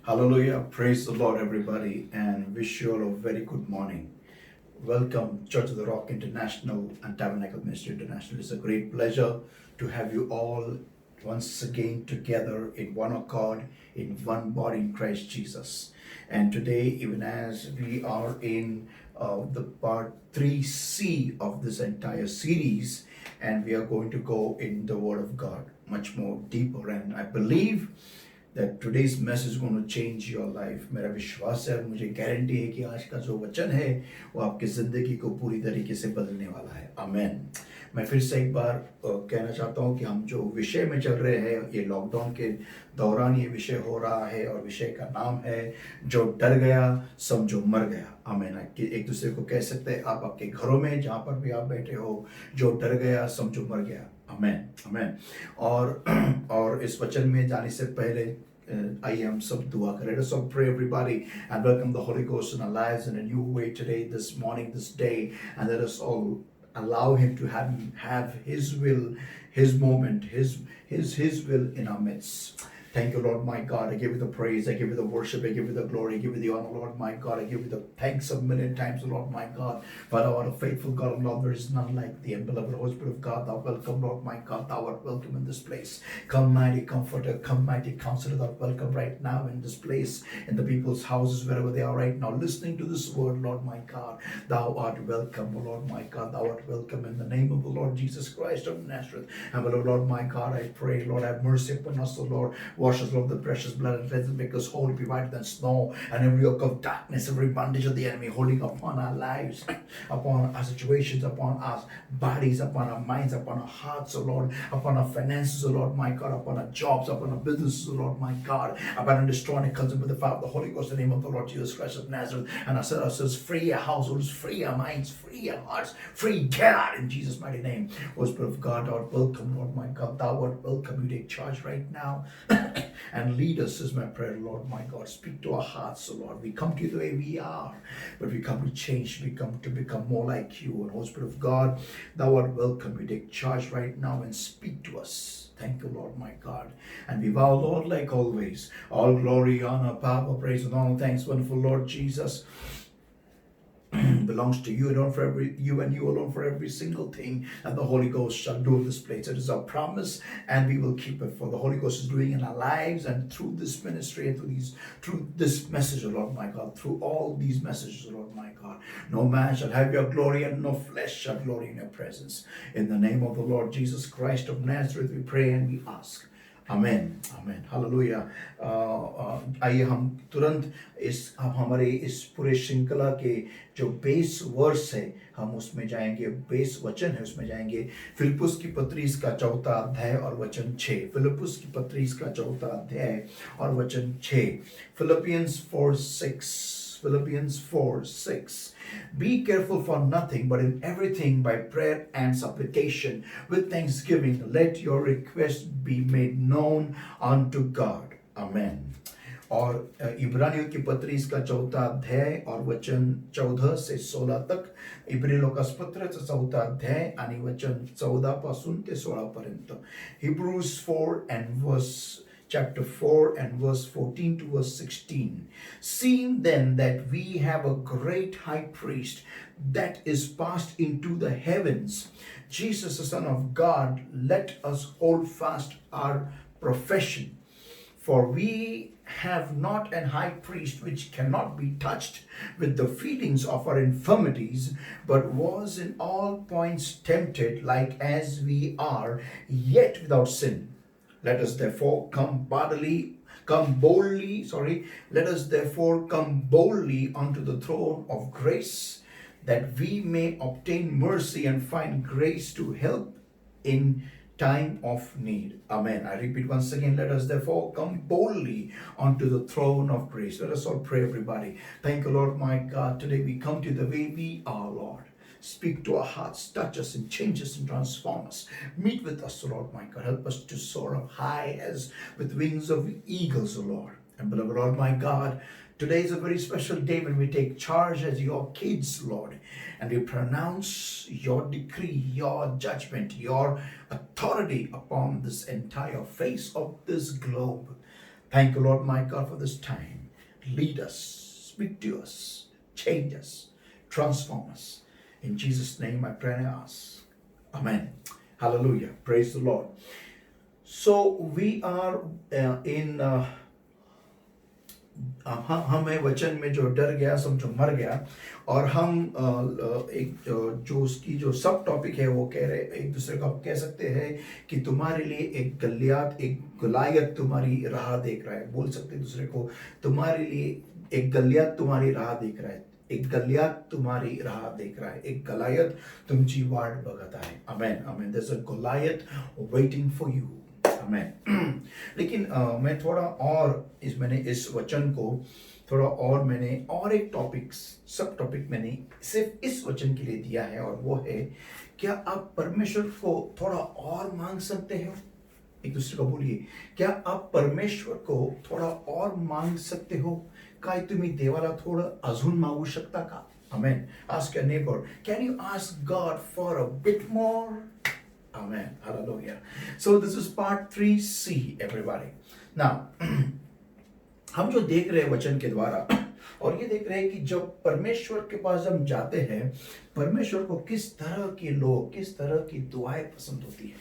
Hallelujah. Praise the Lord, everybody, and wish you all a very good morning. Welcome, Church of the Rock International and Tabernacle Ministry International. It's a great pleasure to have you all once again together in one accord, in one body in Christ Jesus. And today, even as we are in the part 3C of this entire series, and we are going to go in the Word of God much more deeper. And I believe that today's message is going to change your life. मेरा विश्वास है और मुझे guarantee है कि आज का जो वचन है वो आपकी ज़िंदगी को पूरी तरीके से बदलने वाला है। आमेन। मैं फिर से एक बार कहना चाहता हूँ कि हम जो विषय में चल रहे हैं, ये लॉकडाउन के दौरान ये विषय हो रहा है और विषय का नाम है जो डर गया समझो मर गया। आमेन। एक दूसरे को कह सकते हैं आप आपके घरों में जहाँ पर भी आप बैठे हो, जो डर गया समझो मर गया। Amen amen. और इस वचन में जाने से पहले आइए हम सब दुआ करें। Let us all pray, everybody, and welcome the Holy Ghost in our lives in a new way today, this morning, this day, and let us all allow Him to have His will, His moment, His will in our midst. Thank you, Lord my God. I give you the praise. I give you the worship. I give you the glory. I give you the honor, Lord my God. I give you the thanks a million times, Lord my God. For thou art a faithful God, Lord. There is none like thee. And beloved Holy Spirit of God, thou welcome, Lord my God. Thou art welcome in this place. Come, mighty comforter. Come, mighty counselor. Thou art welcome right now in this place, in the people's houses, wherever they are right now, listening to this word, Lord my God. Thou art welcome, O Lord my God. Thou art welcome in the name of the Lord Jesus Christ of Nazareth. And beloved Lord my God, I pray, Lord, have mercy upon us, O Lord. Wash us, Lord, the precious blood and cleanse us, make us holy, be whiter than snow, and every yoke of darkness, every bondage of the enemy holding upon our lives, upon our situations, upon our bodies, upon our minds, upon our hearts, O Lord, upon our finances, O Lord, my God, upon our jobs, upon our businesses, O Lord, my God, upon our destroying and consume with the fire of the Holy Ghost, in the name of the Lord Jesus Christ of Nazareth, and I set ourselves free, our households free, our minds free, our hearts free, get out in Jesus' mighty name. O Spirit of God, thou art welcome, Lord, my God, thou art welcome, you take charge right now. And lead us is my prayer, Lord my God. Speak to our hearts, O Lord. We come to you the way we are, but we come to change. We come to become more like you. And Holy Spirit of God, thou art welcome. You take charge right now and speak to us. Thank you, Lord my God. And we vow, Lord, like always, all glory, honor, power, praise, and all thanks, wonderful Lord Jesus. Belongs to you alone for you and you alone for every single thing that the Holy Ghost shall do in this place. It is our promise, and we will keep it. For the Holy Ghost is doing in our lives and through this ministry and through this message, Lord my God, through all these messages, Lord my God. No man shall have your glory, and no flesh shall glory in your presence. In the name of the Lord Jesus Christ of Nazareth, we pray and we ask. Amen amen hallelujah. आइए हम तुरंत हम हमारे इस पूरे श्रृंखला के जो बेस वर्स है हम उसमें जाएंगे, बेस वचन है उसमें जाएंगे। फिलिप्पुस की पत्री का 4 अध्याय और वचन 6। फिलिप्पुस की पत्री का 4 अध्याय और वचन 6। Philippians 4:6। Philippians 4:6. Be careful for nothing, but in everything by prayer and supplication with thanksgiving let your requests be made known unto God. Amen. और इब्रानियों की पत्री का 4 अध्याय और वचन 14 से 16 तक। इब्री लोकास पत्राचं 4 अध्याय आणि वचन 14 पासून ते 16 पर्यंत। Hebrews 4 and verse chapter 4 and verse 14 to verse 16. Seeing then that we have a great high priest that is passed into the heavens, Jesus the Son of God, let us hold fast our profession. For we have not an high priest which cannot be touched with the feelings of our infirmities, but was in all points tempted like as we are, yet without sin. Let us therefore come boldly unto the throne of grace, that we may obtain mercy and find grace to help in time of need. Amen. I repeat once again, let us therefore come boldly unto the throne of grace. Let us all pray, everybody. Thank you, Lord my God. Today we come to you the way we are, Lord. Speak to our hearts, touch us and change us and transform us. Meet with us, O Lord my God. Help us to soar up high as with wings of eagles, O Lord. And beloved Lord my God, today is a very special day when we take charge as your kids, Lord, and we pronounce your decree, your judgment, your authority upon this entire face of this globe. Thank you, Lord my God, for this time. Lead us, speak to us, change us, transform us. In Jesus' name I pray and ask. Amen. Hallelujah. Praise the Lord. So we are in हमें वचन में जो डर गया समझो मर गया, और हम एक जो उसकी जो सब टॉपिक है वो कह रहे एक दूसरे को आप कह सकते हैं कि तुम्हारे लिए एक गलियात एक गलायत तुम्हारी राह देख रहा है। बोल सकते हैं दूसरे को, तुम्हारे लिए एक गलियात तुम्हारी राह देख रहा है, एक गलियात तुम्हारी राह देख रहा है, एक गलायत तुमची वाट बघत आहे। Amen amen. There is a Goliath waiting for you. Amen. लेकिन मैं थोड़ा और मैंने इस वचन को थोड़ा और मैंने और एक टॉपिक सब टॉपिक मैंने सिर्फ इस वचन के लिए दिया है, और वो है क्या आप परमेश्वर को थोड़ा और मांग सकते हो? एक दूसरे को बोलिए, क्या आप परमेश्वर को थोड़ा और मांग सकते हो? काय तुम्ही देवाला थोडं अजून मागू शकता का? Amen. Ask your neighbor, can you ask God for a bit more? Amen. Hallelujah. So this is part 3C, everybody. Now, हम जो देख रहे हैं वचन के द्वारा, और ये देख रहे हैं कि जब परमेश्वर के पास हम जाते हैं, परमेश्वर को किस तरह के लोग, किस तरह की दुआएं पसंद होती है,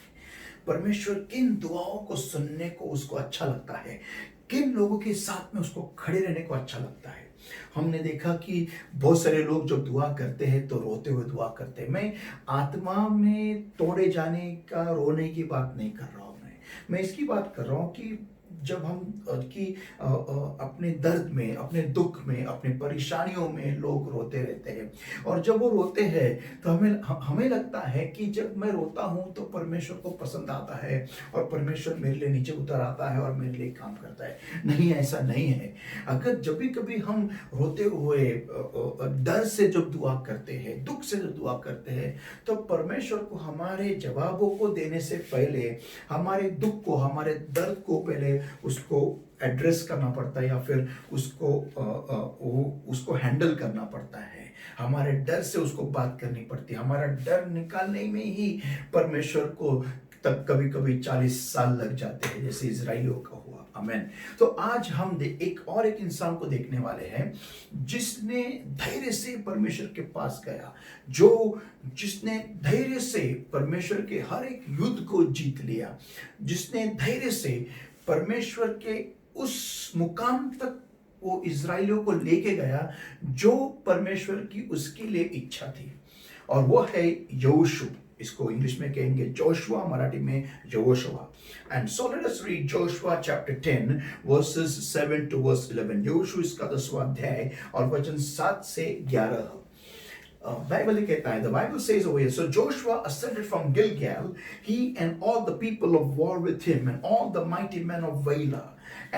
परमेश्वर किन दुआओं को सुनने को उसको अच्छा लगता है, किन लोगों के साथ में उसको खड़े रहने को अच्छा लगता है। हमने देखा कि बहुत सारे लोग जब दुआ करते हैं तो रोते हुए दुआ करते हैं। मैं आत्मा में तोड़े जाने का रोने की बात नहीं कर रहा हूं, मैं इसकी बात कर रहा हूं कि जब हम अपने दर्द में, अपने दुख में, अपने परेशानियों में लोग रोते रहते हैं, और जब वो रोते हैं तो हमें लगता है कि जब मैं रोता हूं तो परमेश्वर को पसंद आता है और परमेश्वर मेरे लिए नीचे उतर आता है और मेरे लिए काम करता है। नहीं, ऐसा नहीं है। अगर जब भी कभी हम रोते हुए डर से जब दुआ करते हैं, दुख से जब दुआ करते हैं, तो परमेश्वर को हमारे जवाबों को देने से पहले हमारे दुख को, हमारे दर्द को पहले उसको एड्रेस करना पड़ता है, या फिर उसको हैंडल करना पड़ता है। हमारे डर से उसको बात करनी पड़ती है। हमारा डर निकालने में ही परमेश्वर को तब कभी कभी 40 साल लग जाते हैं, जैसे इजराइलियों का हुआ। आमेन। तो आज हम एक इंसान को देखने वाले हैं जिसने धैर्य से परमेश्वर के पास गया, जिसने धैर्य से परमेश्वर के हर एक युद्ध को जीत लिया, जिसने धैर्य से परमेश्वर के उस मुकाम तक वो इजराइलियों को लेके गया जो परमेश्वर की उसके लिए इच्छा थी, और वो है यहोशू। इसको इंग्लिश में कहेंगे जोशुआ, मराठी में Yehoshua. And so let us read Joshua chapter 10 versus 7 to verse 11। यहोशू इसका 10वां अध्याय और वचन 7 से 11। Bible कहता है, the Bible says over here, so Joshua ascended from Gilgal, he and all the people of war with him, and all the mighty men of Baalah.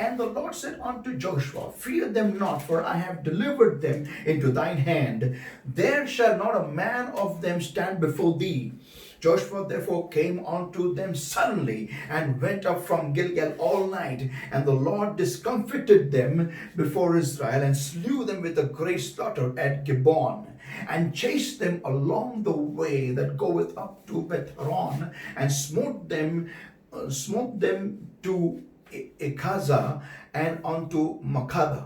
And the Lord said unto Joshua, fear them not, for I have delivered them into thine hand. There shall not a man of them stand before thee. Joshua therefore came unto them suddenly and went up from Gilgal all night, and the Lord discomfited them before Israel and slew them with a great slaughter at Gibeon, and chased them along the way that goeth up to Beth-horon, and smote them to Ekazah and unto Makkadah.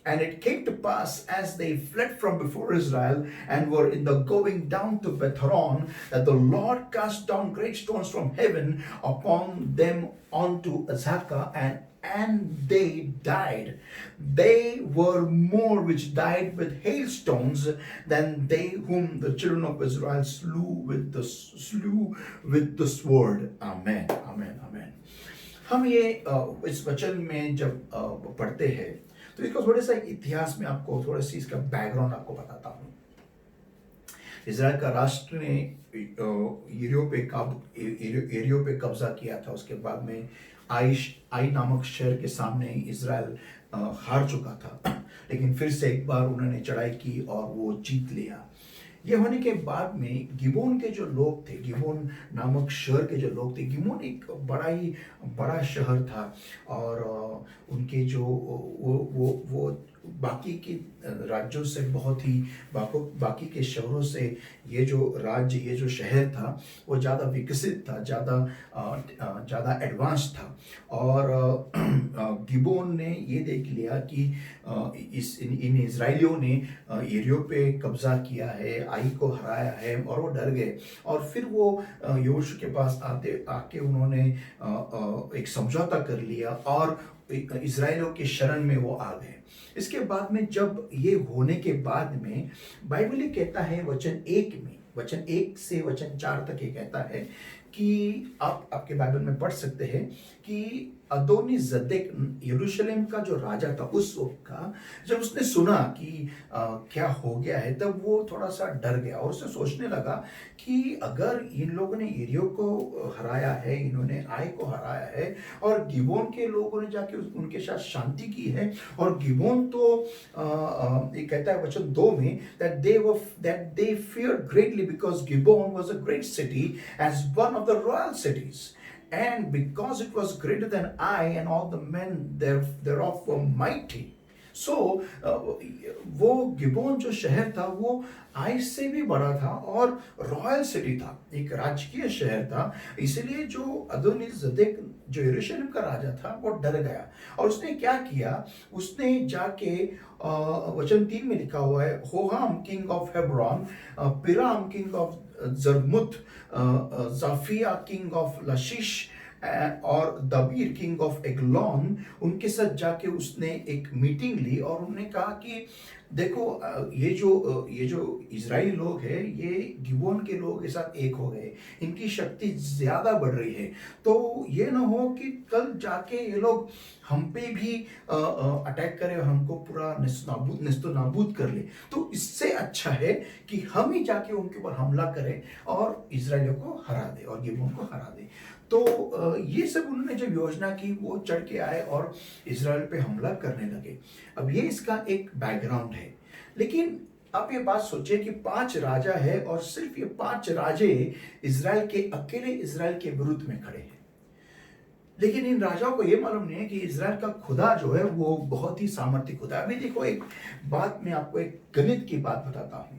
And it came to pass, as they fled from before Israel and were in the going down to Beth-horon, that the Lord cast down great stones from heaven upon them unto Azekah, and they died. They were more which died with hailstones than they whom the children of Israel slew with the sword. Amen. Amen. Amen. हम ये इस वचन में जब पढ़ते हैं तो इसको थोड़ा सा इतिहास में आपको थोड़ा सी इसका बैकग्राउंड आपको बताता हूँ। इजराइल का राष्ट्र ने एरियो पे कब्जा किया था। उसके बाद में आई नामक शहर के सामने इजराइल हार चुका था, लेकिन फिर से एक बार उन्होंने चढ़ाई की और वो जीत लिया। ये होने के बाद में गिबोन के जो लोग थे, गिबोन नामक शहर के जो लोग थे, गिबोन एक बड़ा शहर था, और उनके जो वो बाकी के राज्यों से बहुत ही बाकी के शहरों से ये जो राज्य, ये जो शहर था वो ज़्यादा विकसित था, ज़्यादा एडवांस था। और गिबोन ने ये देख लिया कि इन इजराइलियों ने यरीहो पे कब्जा किया है, आई को हराया है, और वो डर गए। और फिर वो यहोशू के पास आके उन्होंने एक समझौता कर लिया और इजराइलियों के शरण में वो आ गए। इसके बाद में जब ये होने के बाद में बाइबल ये कहता है वचन 1 से वचन 4 तक ये कहता है कि आप आपके बाइबल में पढ़ सकते हैं कि अदोनी जदेक यरूशलेम का जो राजा था उस वक्त का, जब उसने सुना कि क्या हो गया है, तब वो थोड़ा सा डर गया और उसने सोचने लगा कि अगर इन लोगों ने यरीहो को हराया है, इन्होंने आई को हराया है, और गिबोन के लोगों ने जाके उनके साथ शांति की है, और गिबोन तो ये कहता है वचन 2 में that they feared greatly because Gibeon was a great city as one of the royal cities, and because it was greater than Ai, and all the men thereof were mighty. सो वो Gibeon जो शहर था वो आई से भी बड़ा था और रॉयल सिटी था, एक राजकीय शहर था। इसलिए जो अदोनी-जदेक जो यरूशलेम का राजा था वो डर गया, और उसने क्या किया, उसने जाके वचन 3 में लिखा हुआ है, Hoham king of Hebron, Piram king of Jarmuth, Japhia king of Lachish और दबीर किंग ऑफ एग्लोन, उनके साथ जाके उसने एक मीटिंग ली और उन्होंने कहा कि देखो ये जो इजराइली लोग हैं ये गिबोन के लोगों के साथ एक हो गए, इनकी शक्ति ज्यादा बढ़ रही है, तो ये ना हो कि कल जाके ये लोग हम पे भी अटैक करें और हमको पूरा निस्तो नाबूद कर ले। तो इससे अच्छा है कि हम ही जाके उनके ऊपर हमला करें और इजराइलियों को हरा दे और गिबोन को हरा दे। तो ये सब उन्होंने जब योजना की वो चढ़ के आए और इजराइल पे हमला करने लगे। अब ये इसका एक बैकग्राउंड है, लेकिन आप ये बात सोचिए कि 5 राजा है और सिर्फ ये 5 राजे इजराइल के अकेले इजराइल के विरुद्ध में खड़े हैं। लेकिन इन राजाओं को ये मालूम नहीं है कि इजराइल का खुदा जो है वो बहुत ही सामर्थ्य खुदा है। अभी देखो एक बात, मैं आपको एक गणित की बात बताता हूं।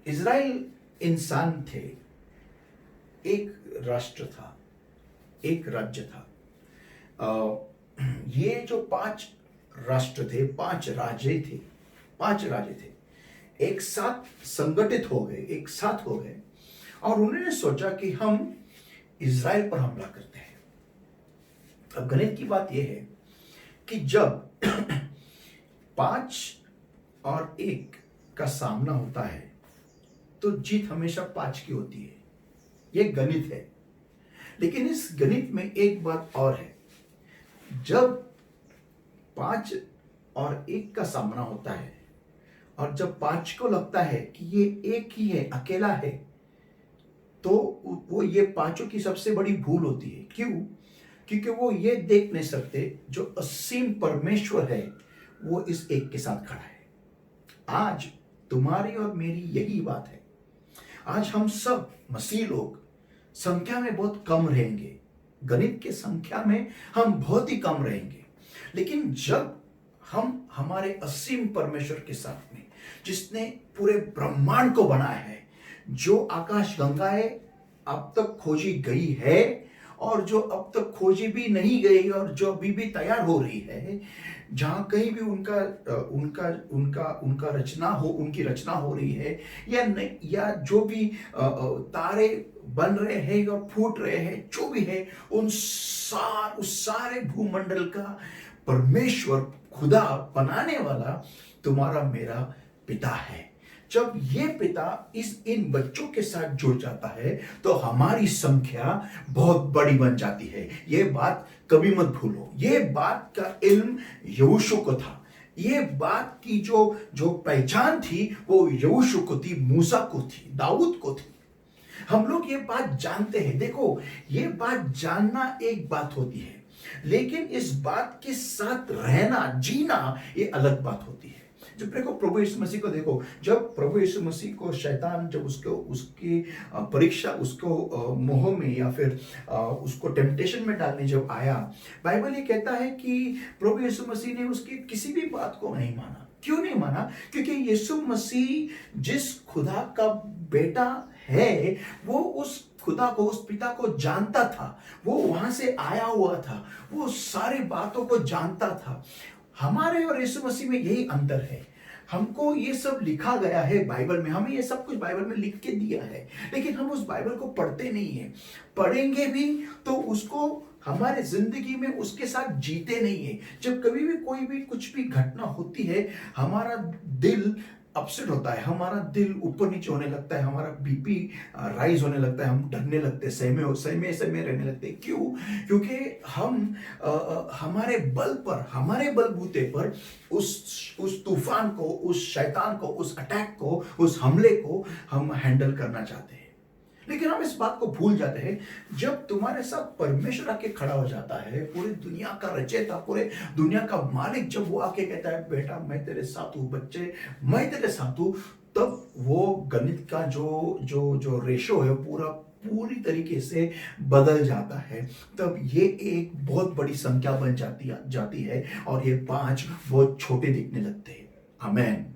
इजराइल इंसान थे, एक राष्ट्र था, एक राज्य था। ये जो 5 राष्ट्र थे, 5 राजे थे, एक साथ संगठित हो गए, एक साथ हो गए, और उन्होंने सोचा कि हम इजराइल पर हमला करते हैं। अब गणित की बात यह है कि जब 5 और 1 का सामना होता है तो जीत हमेशा 5 की होती है, ये गणित है। लेकिन इस गणित में एक बात और है, जब 5 और 1 का सामना होता है और जब 5 को लगता है कि ये एक ही है, अकेला है, तो वो ये 5 की सबसे बड़ी भूल होती है। क्यों? क्योंकि वो ये देख नहीं सकते जो असीम परमेश्वर है वो इस एक के साथ खड़ा है। आज तुम्हारी और मेरी यही बात है। आज हम सब मसीह लोग संख्या में बहुत कम रहेंगे, गणित के संख्या में हम बहुत ही कम रहेंगे, लेकिन जब हम हमारे असीम परमेश्वर के साथ में, जिसने पूरे ब्रह्मांड को बनाया है, जो आकाश गंगाएं अब तक खोजी गई है और जो अब तक खोजी भी नहीं गई और जो अभी भी तैयार हो रही है, जहां कहीं भी उनकी रचना हो रही है या जो भी तारे बन रहे हैं और फूट रहे हैं, जो भी है, उस सारे भूमंडल का परमेश्वर खुदा बनाने वाला तुम्हारा मेरा पिता है। जब ये पिता इन बच्चों के साथ जुड़ जाता है तो हमारी संख्या बहुत बड़ी बन जाती है। ये बात कभी मत भूलो। ये बात का इल्म यहोशू को था। ये बात की जो पहचान थी वो यहोशू को थी, मूसा को थी, दाऊद को थी। हम लोग ये बात जानते हैं। देखो, ये बात जानना एक बात होती है, लेकिन इस बात के साथ रहना, जीना, ये अलग बात होती है। जब देखो प्रभु यीशु मसीह को देखो, जब प्रभु यीशु मसीह को शैतान जब उसको उसकी परीक्षा उसको मोह में या फिर उसको टेम्पटेशन में डालने जब आया, बाइबल ये कहता है कि प्रभु यीशु मसीह ने उसकी किसी भी बात को नहीं माना। क्यों नहीं माना? क्योंकि यीशु मसीह जिस खुदा का बेटा है वो उस खुदा को, उस पिता को जानता था, वो वहां से आया हुआ था, वो सारी बातों को जानता था। हमारे और यीशु मसीह में यही अंतर है। हमको ये सब लिखा गया है बाइबल में, हमें ये सब कुछ बाइबल में लिख के दिया है, लेकिन हम उस बाइबल को पढ़ते नहीं है। पढ़ेंगे भी तो उसको हमारे जिंदगी में उसके साथ जीते नहीं है। जब कभी भी कोई भी कुछ भी घटना होती है, हमारा दिल अपसेट होता है, हमारा दिल ऊपर नीचे होने लगता है, हमारा बीपी राइज होने लगता है, हम डरने लगते हैं, सहमे रहने लगते हैं। क्यों? क्योंकि हम हमारे बल पर, हमारे बलबूते पर उस तूफान को, उस शैतान को, उस अटैक को, उस हमले को हम हैंडल करना चाहते हैं। लेकिन हम इस बात को भूल जाते हैं, जब तुम्हारे साथ परमेश्वर आके खड़ा हो जाता है, पूरी दुनिया का रचयिता, पूरे दुनिया का मालिक, जब वो आके कहता है बेटा मैं तेरे साथ हूं, बच्चे मैं तेरे साथ हूं, तब वो गणित का जो रेशो है पूरी तरीके से बदल जाता है। तब ये एक बहुत बड़ी संख्या बन जाती है और ये 5 बहुत छोटे दिखने लगते हैं। आमेन।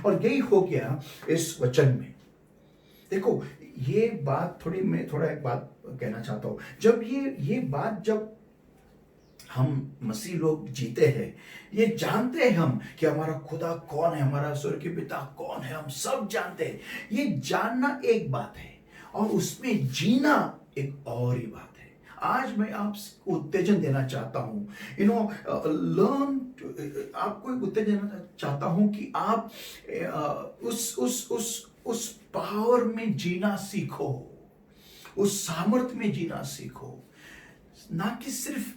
और यही हो गया इस वचन में। देखो ये बात मैं थोड़ा एक बात कहना चाहता हूं। जब ये बात जब हम मसीह लोग जीते हैं, ये जानते हैं हम कि हमारा खुदा कौन है, हमारा स्वर्गीय पिता कौन है, हम सब जानते हैं। ये जानना एक बात है और उसमें जीना एक और ही बात है। आज मैं आपको उत्तेजन देना चाहता हूं, लर्न, आपको एक उत्तेजन देना चाहता हूं कि आप उस पावर में जीना सीखो, उस सामर्थ्य में जीना सीखो। ना कि सिर्फ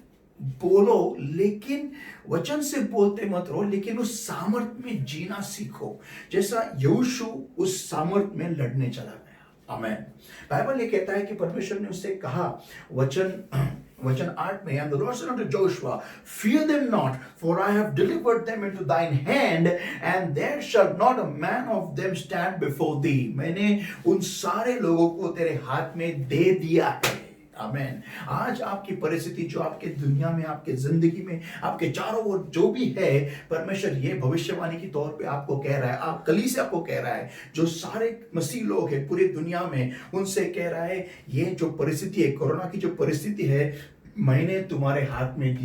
बोलो, लेकिन वचन से बोलते मत रहो, लेकिन उस सामर्थ्य में जीना सीखो, जैसा यहोशू उस सामर्थ्य में लड़ने चला गया। आमेन। बाइबल ये कहता है कि परमेश्वर ने उससे कहा, वचन 8 में, and the Lord said unto Joshua, fear them not, for I have delivered them into thine hand, and there shall not a man of them stand before thee. मैंने उन सारे लोगों को तेरे हाथ में दे दिया है। आमेन। आज आपकी परिस्थिति जो आपके दुनिया में, आपके जिंदगी में, आपके चारों ओर जो भी है, परमेश्वर ये भविष्यवाणी के तौर पे आपको कह रहा है, आप कलीसिया को कह रहा है, जो सारे मसीह लोग हैं पूरी दुनिया में, उनसे कह रहा है ये जो परिस्थिति है, कोरोना की जो परिस्थिति है, मैंने तुम्हारे हाथ में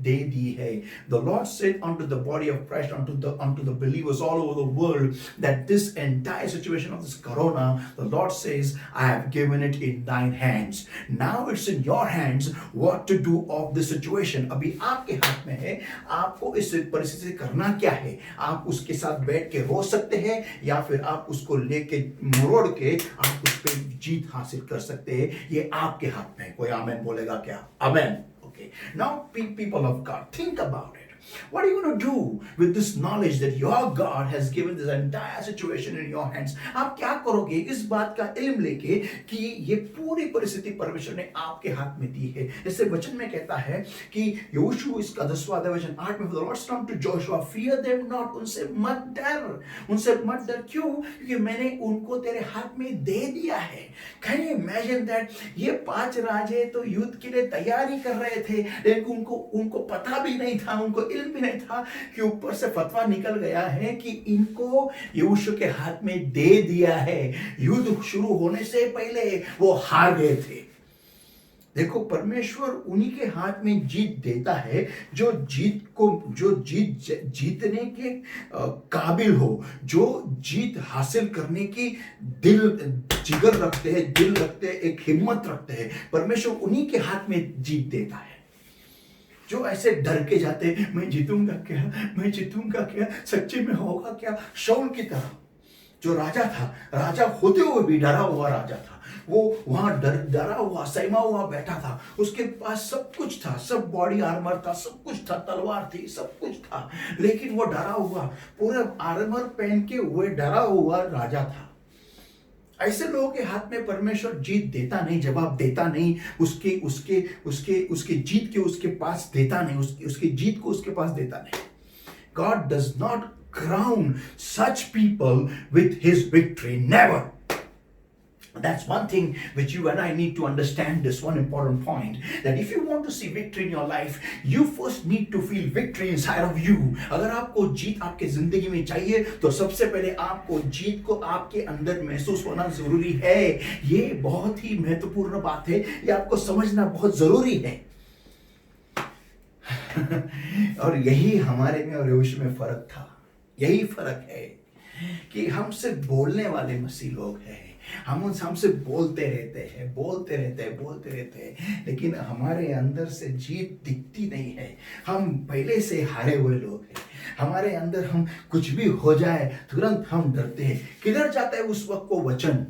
दे दी है। The Lord said unto the body of Christ, unto the believers all over the world, that this entire situation of this corona, the Lord says, I have given it in thine hands. Now it's in your hands what to do of this situation. अभी आपके हाथ में है, आपको इस परिस्थिति से करना क्या है। आप उसके साथ बैठ के रो सकते हैं, या फिर आप उसको लेके मरोड़ के आप उस पर जीत हासिल कर सकते हैं। ये आपके हाथ में है। कोई आमेन बोलेगा क्या? आमेन। Okay, now people of God, think about it. What are you going to do with this knowledge that your God has given this entire situation in your hands? आप क्या करोगे इस बात का इल्म लेके कि ये पूरी परिस्थिति परमेश्वर ने आपके हाथ में दी है। जैसे वचन में कहता है कि यहोशू इसका 10वां वचन 8 में, The Lord said unto Joshua, fear them not, उनसे मत डर। क्यों? क्योंकि मैंने उनको तेरे हाथ में दे दिया है। Can you imagine that? ये 5 राजे तो युद्ध के लिए तैयारी कर रहे थे, लेकिन उनको पता भी नहीं था, उनको इल्म भी नहीं था कि ऊपर से फतवा निकल गया है कि इनको यहोशू के हाथ में दे दिया है। युद्ध शुरू होने से पहले वो हार गए थे। देखो परमेश्वर उन्हीं के हाथ में जीत देता है जो जीतने के काबिल हो, जो जीत हासिल करने की जिगर रखते हैं, दिल रखते हैं, एक हिम्मत रखते हैं। परमेश्वर उन्हीं के हाथ में जीत देता है। जो ऐसे डर के जाते, मैं जीतूंगा क्या, सच्चे में होगा क्या। शाऊल की तरह जो राजा था, राजा होते हुए भी डरा हुआ राजा था, वो वहां डरा हुआ, सहमा हुआ बैठा था। उसके पास सब कुछ था, सब बॉडी आर्मर था, सब कुछ था, तलवार थी, सब कुछ था, लेकिन वो डरा हुआ, पूरा आर्मर पहन के हुए डरा हुआ राजा था। ऐसे लोगों के हाथ में परमेश्वर जीत देता नहीं, जवाब देता नहीं, उसके जीत के उसके पास देता नहीं, उसकी जीत को उसके पास देता नहीं। God does not crown such people with his victory. Never. That's one thing which you and I need to understand. This one important point, that if you want to see victory in your life, you first need to feel victory inside of you. अगर आपको जीत आपके जिंदगी में चाहिए तो सबसे पहले आपको जीत को आपके अंदर महसूस होना जरूरी है। ये बहुत ही महत्वपूर्ण बात है, ये आपको समझना बहुत जरूरी है। और यही हमारे में और यहोशू में फर्क था। यही फर्क है कि हमसे बोलने वाले मसीह लोग हैं, हमसे बोलते रहते हैं, लेकिन हमारे अंदर से जीत दिखती नहीं है। हम पहले से हारे हुए लोग हैं। हमारे अंदर हम कुछ भी हो जाए तुरंत हम डरते हैं। किधर जाता है उस वक्त वो वचन?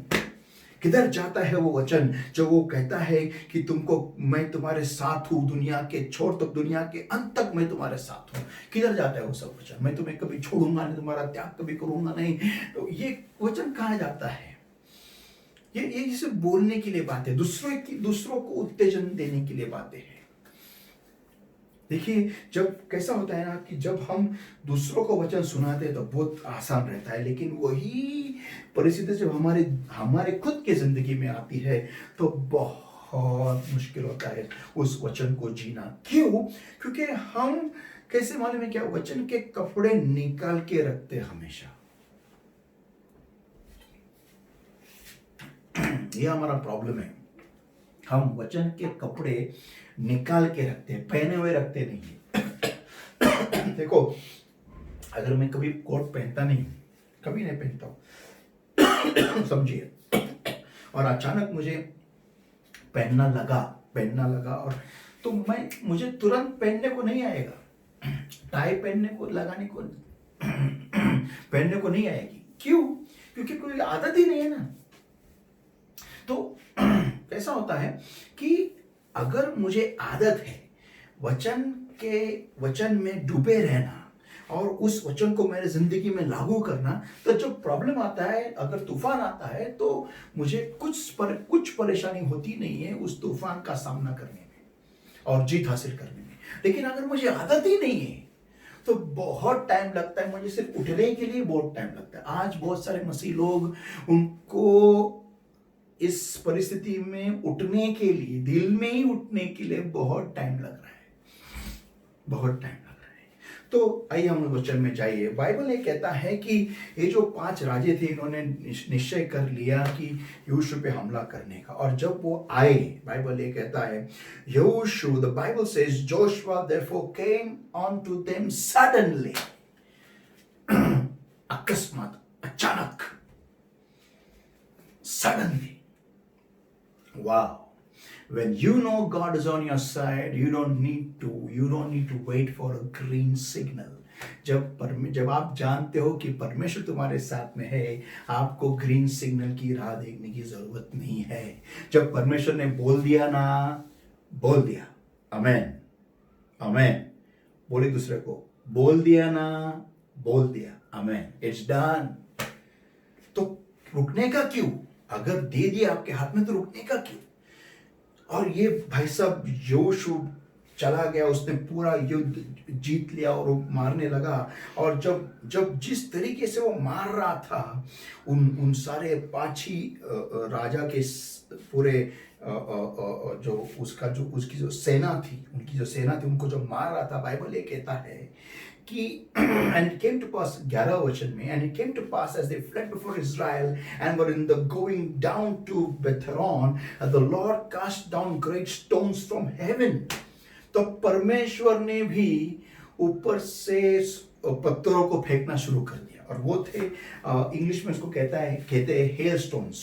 किधर जाता है वो वचन जो वो कहता है कि तुमको मैं तुम्हारे साथ हूं, दुनिया के छोर तक, दुनिया के अंत तक मैं तुम्हारे साथ हूं। किधर जाता है वो सब वचन? मैं तुम्हें कभी छोड़ूंगा नहीं, तुम्हारा त्याग कभी करूंगा नहीं। तो ये वचन कहाँ जाता है? ये सिर्फ बोलने के लिए बातें, दूसरों को उत्तेजन देने के लिए बातें हैं। देखिए, जब कैसा होता है ना कि जब हम दूसरों को वचन सुनाते हैं तो बहुत आसान रहता है, लेकिन वही परिस्थिति जब हमारे खुद के जिंदगी में आती है तो बहुत मुश्किल होता है उस वचन को जीना। क्यों? क्योंकि हम कैसे मालूम है क्या, वचन के कपड़े निकाल के रखते हमेशा। ये हमारा प्रॉब्लम है। हम वचन के कपड़े निकाल के रखते हैं, पहने हुए रखते नहीं है। देखो, अगर मैं कभी कोट पहनता नहीं, कभी नहीं पहनता हूं, समझिए, और अचानक मुझे पहनना लगा और तो मुझे तुरंत पहनने को नहीं आएगा, टाई लगाने को पहनने को नहीं आएगी। क्यों? क्योंकि कोई आदत ही नहीं है ना। तो कैसा होता है कि अगर मुझे आदत है वचन में डूबे रहना और उस वचन को मेरे जिंदगी में लागू करना, तो जब प्रॉब्लम आता है, अगर तूफान आता है, तो मुझे कुछ परेशानी होती नहीं है उस तूफान का सामना करने में और जीत हासिल करने में। लेकिन अगर मुझे आदत ही नहीं है तो बहुत टाइम लगता है, मुझे सिर्फ उठने के लिए बहुत टाइम लगता है। आज बहुत सारे मसीह लोग, उनको इस परिस्थिति में उठने के लिए, दिल में ही उठने के लिए बहुत टाइम लग रहा है। तो आइए हम वचन में जाइए। बाइबल ये कहता है कि ये जो 5 राजे थे, इन्होंने निश्चय कर लिया कि यहोशू पे हमला करने का। और जब वो आए, बाइबल ये कहता है, यहोशू, the Bible says, Joshua therefore came on to them suddenly, अकस्मात, अचानक, suddenly. Wow. When you know God is on your side, you don't need to wait for a green signal. जब आप जानते हो कि परमेश्वर तुम्हारे साथ में है, आपको ग्रीन सिग्नल की राह देखने की जरूरत नहीं है। जब परमेश्वर ने बोल दिया ना, बोल दिया। आमेन, आमेन। बोले दूसरे को, बोल दिया ना, बोल दिया। आमेन, इट्स डन। तो रुकने का क्यों? अगर दे दिया आपके हाथ में तो रुकने का क्यों? और ये भाई साहब यहोशू चला गया, उसने पूरा युद्ध जीत लिया और वो मारने लगा। और जब जिस तरीके से वो मार रहा था, उन सारे पाछी राजा के पूरे उसकी जो सेना थी, उनको जो मार रहा था, बाइबल ये कहता है कि and it came to pass, 11 वचन में, and it came to pass as they fled before Israel and were in the going down to Beth-horon, the Lord cast down great stones from heaven. तो परमेश्वर ने भी ऊपर से पत्थरों को फेंकना शुरू कर दिया, और वो थे, इंग्लिश में उसको कहते हैं हेल स्टोन्स।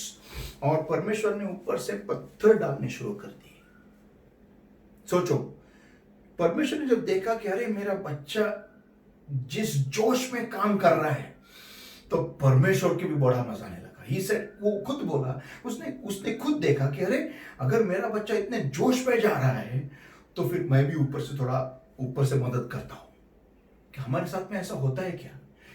और परमेश्वर ने ऊपर से पत्थर डालने शुरू कर दिए। सोचो, परमेश्वर ने जब देखा कि अरे मेरा बच्चा जिस जोश में काम कर रहा है, तो परमेश्वर की भी बड़ा मजा आने लगा। ही सेड, वो खुद बोला, उसने खुद देखा कि अरे अगर मेरा बच्चा इतने जोश में जा रहा है तो फिर मैं भी ऊपर से मदद करता हूं। क्या हमारे साथ में ऐसा होता है क्या?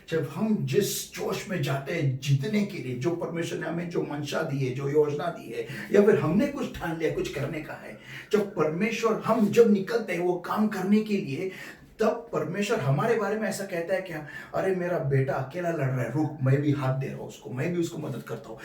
जब हम जिस जोश में जाते हैं जीतने के लिए, जो परमेश्वर ने हमें जो मंशा दी है, जो योजना दी है, या फिर हमने कुछ ठान लिया, कुछ करने का है, जब परमेश्वर, हम जब निकलते हैं वो काम करने के लिए, तब परमेश्वर हमारे बारे में ऐसा कहता है क्या, अरे मेरा बेटा अकेला लड़ रहा है, रुक मैं भी हाथ दे रहा हूं उसको, मैं भी उसको मदद करता हूं।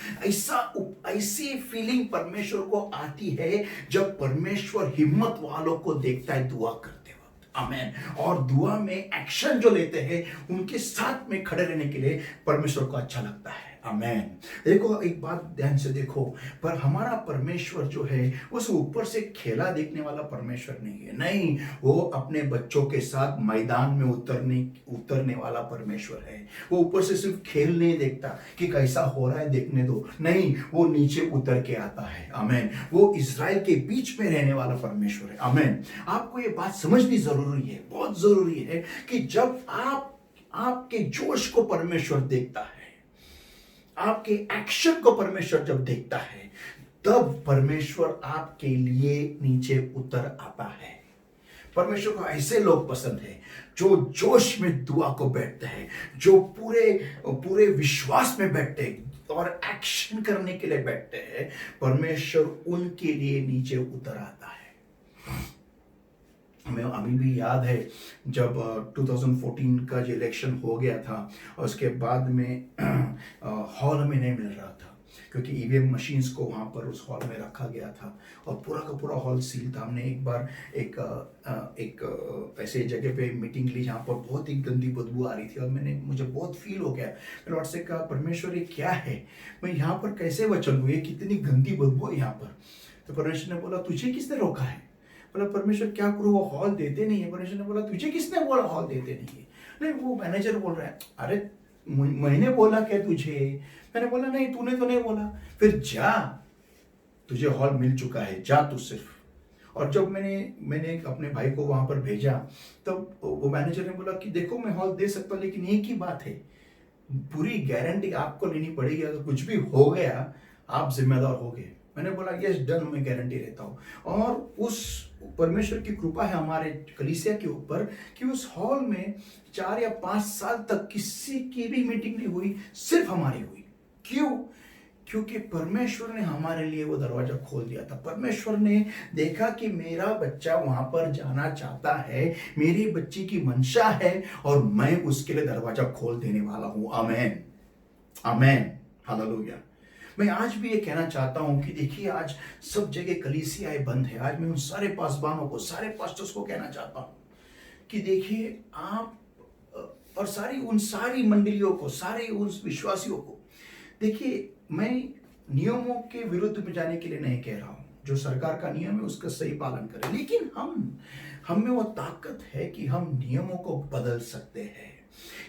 ऐसी फीलिंग परमेश्वर को आती है जब परमेश्वर हिम्मत वालों को देखता है दुआ करते वक्त। आमेन। और दुआ में एक्शन जो लेते हैं उनके साथ में खड़े रहने के लिए परमेश्वर को अच्छा लगता है। आमेन। देखो एक बात ध्यान से देखो, पर हमारा परमेश्वर जो है उस ऊपर से खेला देखने वाला परमेश्वर नहीं है। नहीं, वो अपने बच्चों के साथ मैदान में उतरने वाला परमेश्वर है। वो ऊपर से सिर्फ खेल नहीं देखता कि कैसा हो रहा है देखने दो, नहीं, वो नीचे उतर के आता है। आमेन। वो इज़राइल के बीच में रहने वाला परमेश्वर है। आमेन। आपको ये बात समझनी जरूरी है, बहुत जरूरी है कि जब आपके जोश को परमेश्वर देखता है, आपके एक्शन को परमेश्वर जब देखता है, तब परमेश्वर आपके लिए नीचे उतर आता है। परमेश्वर को ऐसे लोग पसंद है जो जोश में दुआ को बैठते हैं, जो पूरे विश्वास में बैठते हैं और एक्शन करने के लिए बैठते हैं। परमेश्वर उनके लिए नीचे उतर आता है। हमें अभी भी याद है जब 2014 का जो इलेक्शन हो गया था, और उसके बाद में हॉल हमें नहीं मिल रहा था क्योंकि ईवीएम मशीन्स को वहाँ पर उस हॉल में रखा गया था और पूरा का पूरा हॉल सील था। हमने एक बार एक ऐसे जगह पे मीटिंग ली जहाँ पर बहुत ही गंदी बदबू आ रही थी और मुझे बहुत फील हो गया। मैंने लॉर्ड से कहा, परमेश्वर ये क्या है, मैं यहाँ पर कैसे वचन लूँ, ये कितनी गंदी बदबू है यहाँ पर। तो परमेश्वर ने बोला, तुझे किसने रोका है? बोला, परमेश्वर क्या करूँ, वो हॉल देते नहीं है। परमेश्वर ने बोला, तुझे किसने बोला हॉल देते नहीं है? नहीं, वो मैनेजर बोल रहा है। अरे मैंने बोला क्या तुझे? मैंने बोला नहीं, तूने तो नहीं बोला। फिर जा, तुझे हॉल मिल चुका है, जा तू सिर्फ। और जब मैंने अपने भाई को वहां पर भेजा, तब वो मैनेजर ने बोला कि देखो मैं हॉल दे सकता हूँ, लेकिन एक ही बात है, पूरी गारंटी आपको लेनी पड़ेगी, अगर कुछ भी हो गया आप जिम्मेदार होगे। मैंने बोला यस डन, मैं गारंटी लेता हूँ। और उस परमेश्वर की कृपा है हमारे कलीसिया के ऊपर कि उस हॉल में 4 या 5 साल तक किसी की भी मीटिंग नहीं हुई, सिर्फ हमारी हुई। क्यों? क्योंकि परमेश्वर ने हमारे लिए वो दरवाजा खोल दिया था। परमेश्वर ने देखा कि मेरा बच्चा वहां पर जाना चाहता है, मेरी बच्ची की मंशा है, और मैं उसके लिए दरवाजा खोल देने वाला हूं। आमेन, आमेन, हालेलुया। मैं आज भी ये कहना चाहता हूं कि देखिए, आज सब जगह कलीसियाएं बंद है। आज मैं उन सारे पासबानों को, सारे पास्टर्स को कहना चाहता हूं कि देखिए, आप और सारी मंडलियों को, सारे उस विश्वासियों को, देखिए, मैं नियमों के विरुद्ध में जाने के लिए नहीं कह रहा हूं। जो सरकार का नियम है उसका सही पालन करें, लेकिन हम में वो ताकत है कि हम नियमों को बदल सकते हैं।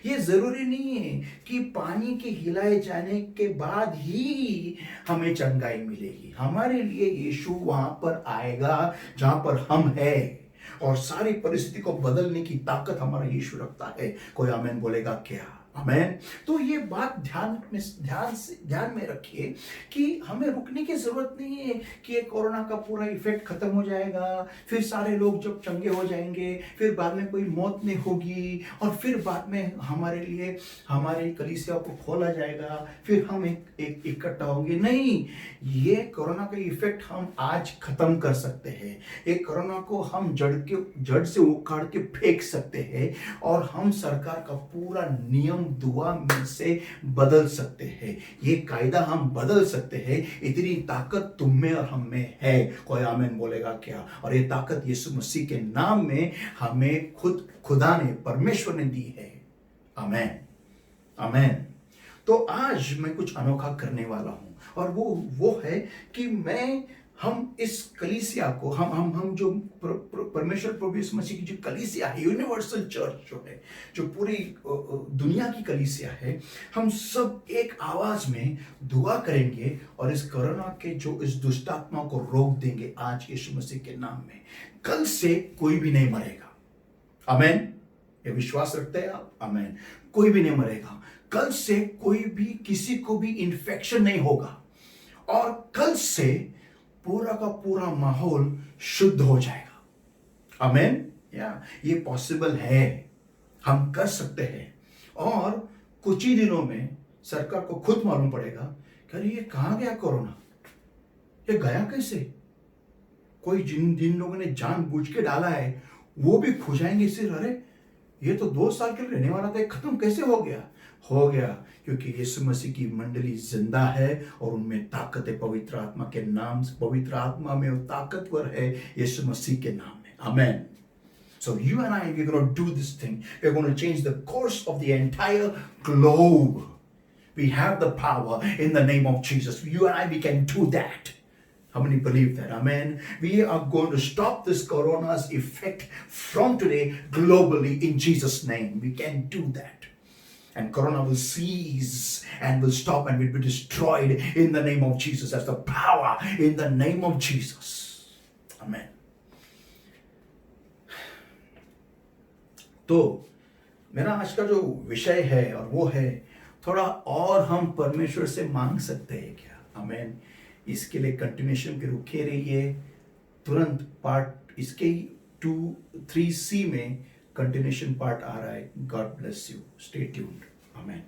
ये जरूरी नहीं है कि पानी के हिलाए जाने के बाद ही हमें चंगाई मिलेगी। हमारे लिए यीशु वहां पर आएगा जहां पर हम हैं, और सारी परिस्थिति को बदलने की ताकत हमारा यीशु रखता है। कोई आमेन बोलेगा क्या? आमेन। तो ये बात ध्यान में रखिए कि हमें रुकने की जरूरत नहीं है कि कोरोना का पूरा इफेक्ट खत्म हो जाएगा, फिर सारे लोग जब चंगे हो जाएंगे, फिर बाद में कोई मौत नहीं होगी, और फिर बाद में हमारे लिए हमारे कलीसिया को खोला जाएगा, फिर हम एक इकट्ठा होंगे। नहीं, ये कोरोना का इफेक्ट हम आज खत्म कर सकते हैं। एक कोरोना को हम जड़ से उखाड़ के फेंक सकते हैं, और हम सरकार का पूरा नियम दुआ में से बदल सकते हैं। ये कायदा हम बदल सकते हैं। इतनी ताकत तुम में और हम में है। कोई आमीन बोलेगा क्या? और ये ताकत यीशु मसीह के नाम में हमें खुदा ने, परमेश्वर ने दी है। आमीन, आमीन। तो आज मैं कुछ अनोखा करने वाला हूं, और वो है कि हम इस कलीसिया को, हम जो परमेश्वर प्रभु यीशु मसीह की जो कलीसिया है, यूनिवर्सल चर्च जो है, जो पूरी दुनिया की कलीसिया है, हम सब एक आवाज में दुआ करेंगे और इस कोरोना के जो इस दुष्ट आत्मा को रोक देंगे आज यीशु मसीह के नाम में। कल से कोई भी नहीं मरेगा। आमीन। ये विश्वास रखते हैं आप? आमीन। कोई भी नहीं मरेगा। कल से कोई भी, किसी को भी इन्फेक्शन नहीं होगा, और कल से पूरा का पूरा माहौल शुद्ध हो जाएगा। आमीन। ये पॉसिबल है, हम कर सकते हैं। और कुछ ही दिनों में सरकार को खुद मालूम पड़ेगा कि अरे ये कहां गया कोरोना, ये गया कैसे। कोई जिन लोगों ने जानबूझ के डाला है वो भी खुजाएंगे सिर, अरे ये तो 2 साल के लिए रहने वाला था, ये खत्म कैसे हो गया? हो गया क्योंकि यीशु मसीह की मंडली जिंदा है और उनमें ताकत है पवित्र आत्मा के नाम से। पवित्र आत्मा में वो ताकतवर है यीशु मसीह के नाम में। आमेन। So you and I, we're going to do this thing. We're going to change the course of the entire globe. We have the power in the name of Jesus. You and I, we can do that. How many believe that? Amen. We are going to stop this corona's effect from today globally in Jesus' name. We can do that. And corona will cease and will stop and will be destroyed in the name of Jesus. That's the power in the name of Jesus. Amen. तो मेरा आज का जो विषय है और वो है, थोड़ा और हम परमेश्वर से मांग सकते हैं क्या? आमेन। इसके लिए कंटिन्यूएशन के रुके रहिए। तुरंत पार्ट इसके 2-3C में कंटिन्यूएशन पार्ट आ रहा है। God bless you, stay tuned. Amen.